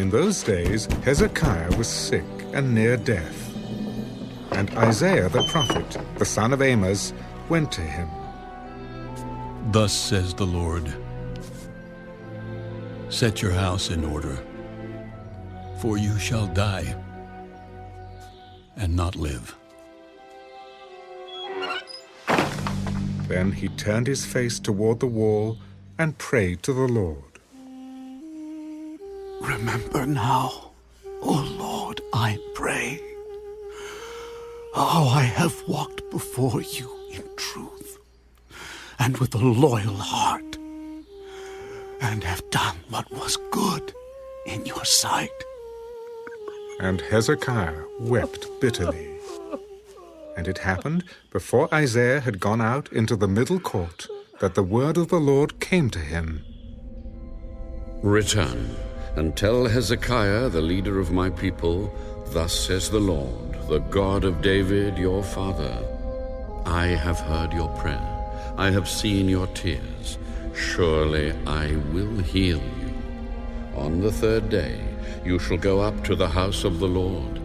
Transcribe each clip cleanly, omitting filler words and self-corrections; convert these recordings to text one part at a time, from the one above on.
In those days, Hezekiah was sick and near death. And Isaiah the prophet, the son of Amoz, went to him. Thus says the Lord, set your house in order, for you shall die and not live. Then he turned his face toward the wall and prayed to the Lord. Remember now, O Lord, I pray, how I have walked before you in truth and with a loyal heart, and have done what was good in your sight. And Hezekiah wept bitterly. And it happened, before Isaiah had gone out into the middle court, that the word of the Lord came to him. Return, and tell Hezekiah, the leader of my people, thus says the Lord, the God of David your father, I have heard your prayer, I have seen your tears. Surely I will heal you. On the third day you shall go up to the house of the Lord,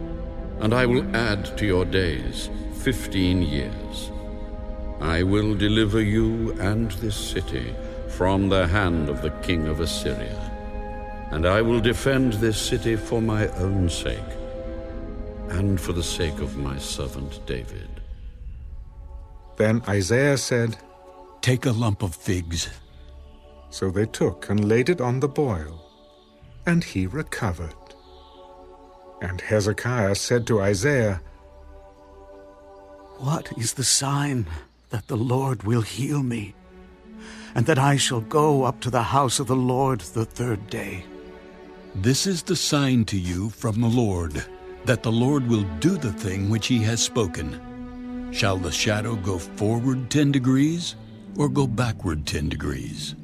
and I will add to your days 15 years. I will deliver you and this city from the hand of the king of Assyria, and I will defend this city for my own sake, and for the sake of my servant David. Then Isaiah said, Take a lump of figs. So they took and laid it on the boil, and he recovered. And Hezekiah said to Isaiah, What is the sign that the Lord will heal me, and that I shall go up to the house of the Lord the third day? This is the sign to you from the Lord, that the Lord will do the thing which he has spoken. Shall the shadow go forward 10 degrees, or go backward 10 degrees?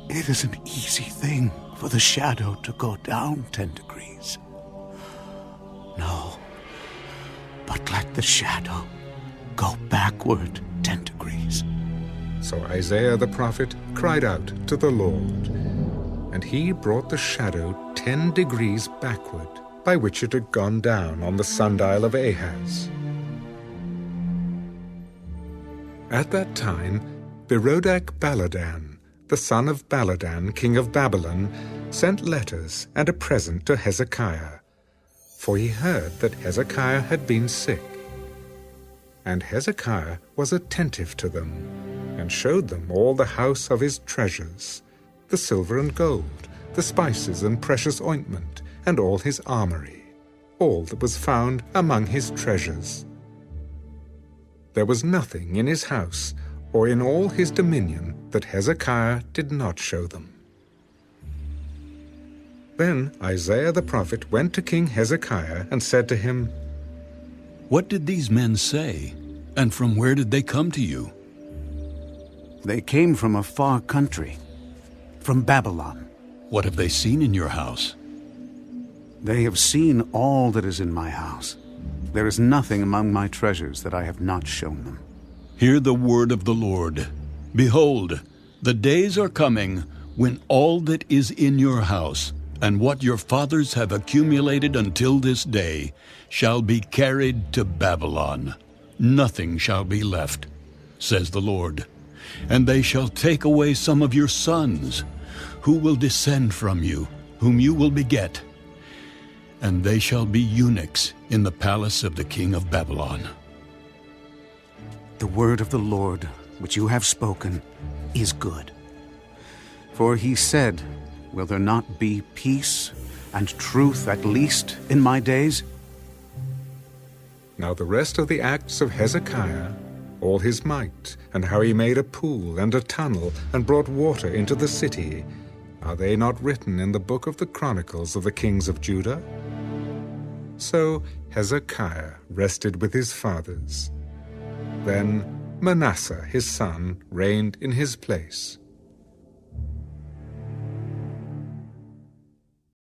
It is an easy thing for the shadow to go down 10 degrees. No, but let the shadow go backward 10 degrees. So Isaiah the prophet cried out to the Lord, and he brought the shadow 10 degrees backward, by which it had gone down on the sundial of Ahaz. At that time, Berodach-Baladan, the son of Baladan, king of Babylon, sent letters and a present to Hezekiah, for he heard that Hezekiah had been sick. And Hezekiah was attentive to them, and showed them all the house of his treasures, the silver and gold, the spices and precious ointment, and all his armory, all that was found among his treasures. There was nothing in his house or in all his dominion that Hezekiah did not show them. Then Isaiah the prophet went to King Hezekiah and said to him, What did these men say, and from where did they come to you? They came from a far country, from Babylon. What have they seen in your house? They have seen all that is in my house. There is nothing among my treasures that I have not shown them. Hear the word of the Lord. Behold, the days are coming when all that is in your house, and what your fathers have accumulated until this day, shall be carried to Babylon. Nothing shall be left, says the Lord. And they shall take away some of your sons, who will descend from you, whom you will beget, and they shall be eunuchs in the palace of the king of Babylon. The word of the Lord, which you have spoken, is good. For he said, Will there not be peace and truth at least in my days? Now the rest of the acts of Hezekiah, all his might, and how he made a pool and a tunnel, and brought water into the city, are they not written in the book of the Chronicles of the kings of Judah? So Hezekiah rested with his fathers. Then Manasseh his son reigned in his place.